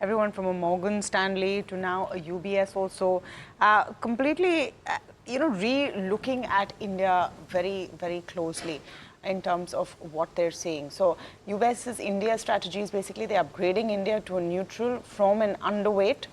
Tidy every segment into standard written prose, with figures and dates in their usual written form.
Everyone from a Morgan Stanley to now a UBS also, completely, re-looking at India very, very closely in terms of what they're seeing. So UBS's India strategy is basically they're upgrading India to a neutral from an underweight.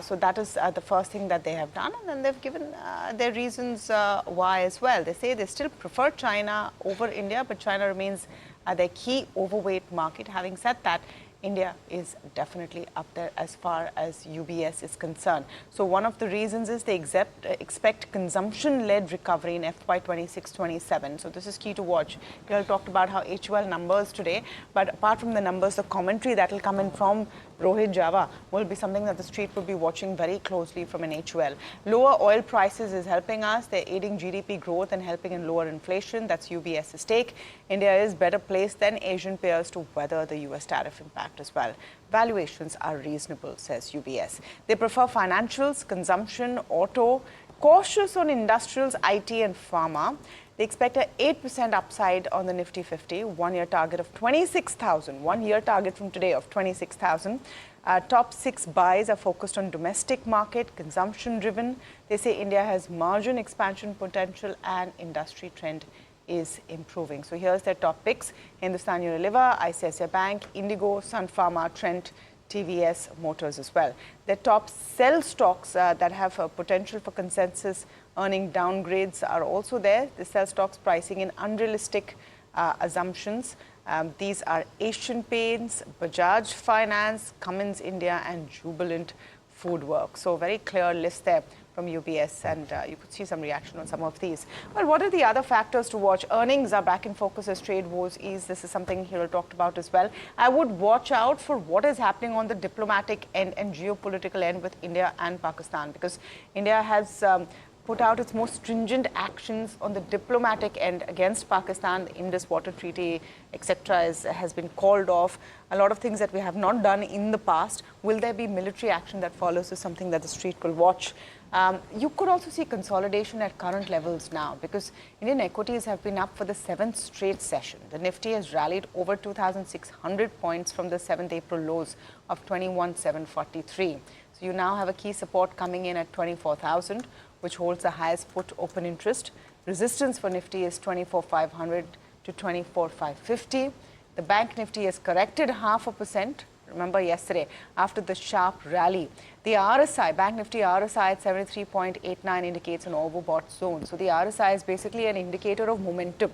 So that is the first thing that they have done, and then they've given their reasons why as well. They say they still prefer China over India, but China remains their key overweight market. Having said that, India is definitely up there as far as UBS is concerned. So one of the reasons is they expect consumption-led recovery in FY 26-27. So this is key to watch. HUL talked about how HUL numbers today, but apart from the numbers, the commentary that will come in from Rohit Java will be something that the street will be watching very closely from an HUL. Lower oil prices is helping us. They're aiding GDP growth and helping in lower inflation. That's UBS's take. India is better placed than Asian peers to weather the US tariff impact as well. Valuations are reasonable, says UBS. They prefer financials, consumption, auto, cautious on industrials, IT and pharma. They expect an 8% upside on the Nifty 50, one-year target of 26,000, one-year target from today of 26,000. Top 6 buys are focused on domestic market, consumption-driven. They say India has margin expansion potential and industry trend is improving. So here's their top picks: Hindustan Unilever, ICICI Bank, Indigo, Sun Pharma, Trent, TVS Motors as well. The top sell stocks that have potential for consensus earning downgrades are also there. The sell stocks pricing in unrealistic assumptions. These are Asian Paints, Bajaj Finance, Cummins India and Jubilant Foodworks. So very clear list there from UBS, and you could see some reaction on some of these. Well, what are the other factors to watch? Earnings are back in focus as trade wars ease. This is something HUL talked about as well. I would watch out for what is happening on the diplomatic end and geopolitical end with India and Pakistan, because India has put out its most stringent actions on the diplomatic end against Pakistan. The Indus Water Treaty, etc., has been called off. A lot of things that we have not done in the past. Will there be military action that follows is something that the street will watch. You could also see consolidation at current levels now, because Indian equities have been up for the 7th straight session. The Nifty has rallied over 2,600 points from the 7th April lows of 21,743. So you now have a key support coming in at 24,000, which holds the highest put open interest. Resistance for Nifty is 24,500 to 24,550. The Bank Nifty has corrected 0.5%. Remember yesterday, after the sharp rally, the RSI, Bank Nifty RSI at 73.89 indicates an overbought zone. So the RSI is basically an indicator of momentum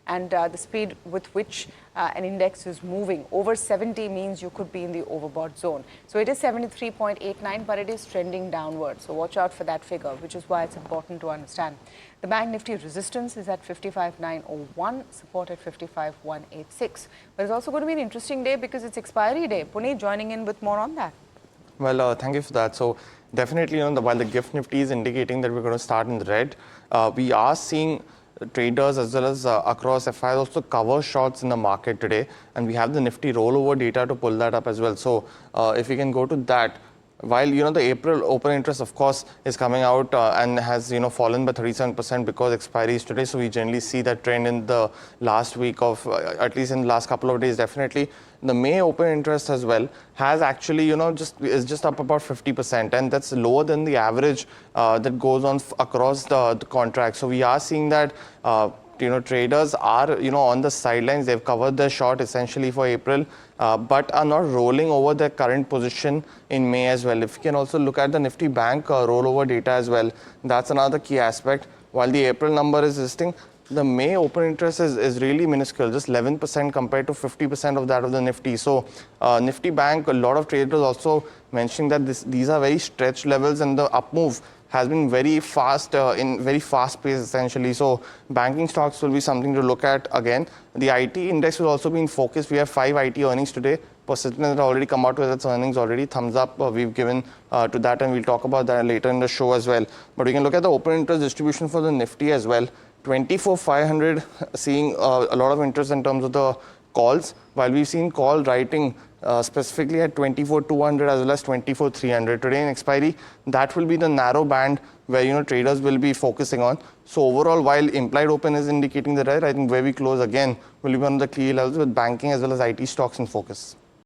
and the speed with which an index is moving. Over 70 means you could be in the overbought zone. So it is 73.89, but it is trending downward. So watch out for that figure, which is why it's important to understand. The Bank Nifty resistance is at 55,901, support at 55,186. But it's also going to be an interesting day because it's expiry day. Puneet joining in with more on that. Well, thank you for that. So definitely, while the GIFT Nifty is indicating that we're going to start in the red, we are seeing traders as well as across FIs also cover shorts in the market today, and we have the Nifty rollover data to pull that up as well. So if we can go to that, while the April open interest of course is coming out and has fallen by 37% because expiry is today, so we generally see that trend in the last week of at least in the last couple of days. Definitely the May open interest as well has actually just up about 50%, and that's lower than the average that goes on across the contract. So we are seeing that traders are on the sidelines. They've covered their short essentially for April, but are not rolling over their current position in May as well. If you can also look at the Nifty Bank rollover data as well, that's another key aspect. While the April number is listing, the May open interest is really minuscule, just 11% compared to 50% of that of the Nifty. So Nifty Bank, a lot of traders also mentioning that these are very stretched levels, and the up move has been very fast, in very fast pace essentially. So banking stocks will be something to look at again. The IT index will also be in focus. We have 5 IT earnings today. Persistent has already come out with its earnings already. Thumbs up we've given to that, and we'll talk about that later in the show as well. But we can look at the open interest distribution for the Nifty as well. 24,500 seeing a lot of interest in terms of the calls, while we've seen call writing specifically at 24,200 as well as 24,300. Today in expiry, that will be the narrow band where traders will be focusing on. So overall, while implied open is indicating the red, I think where we close again will be one of the key levels with banking as well as IT stocks in focus.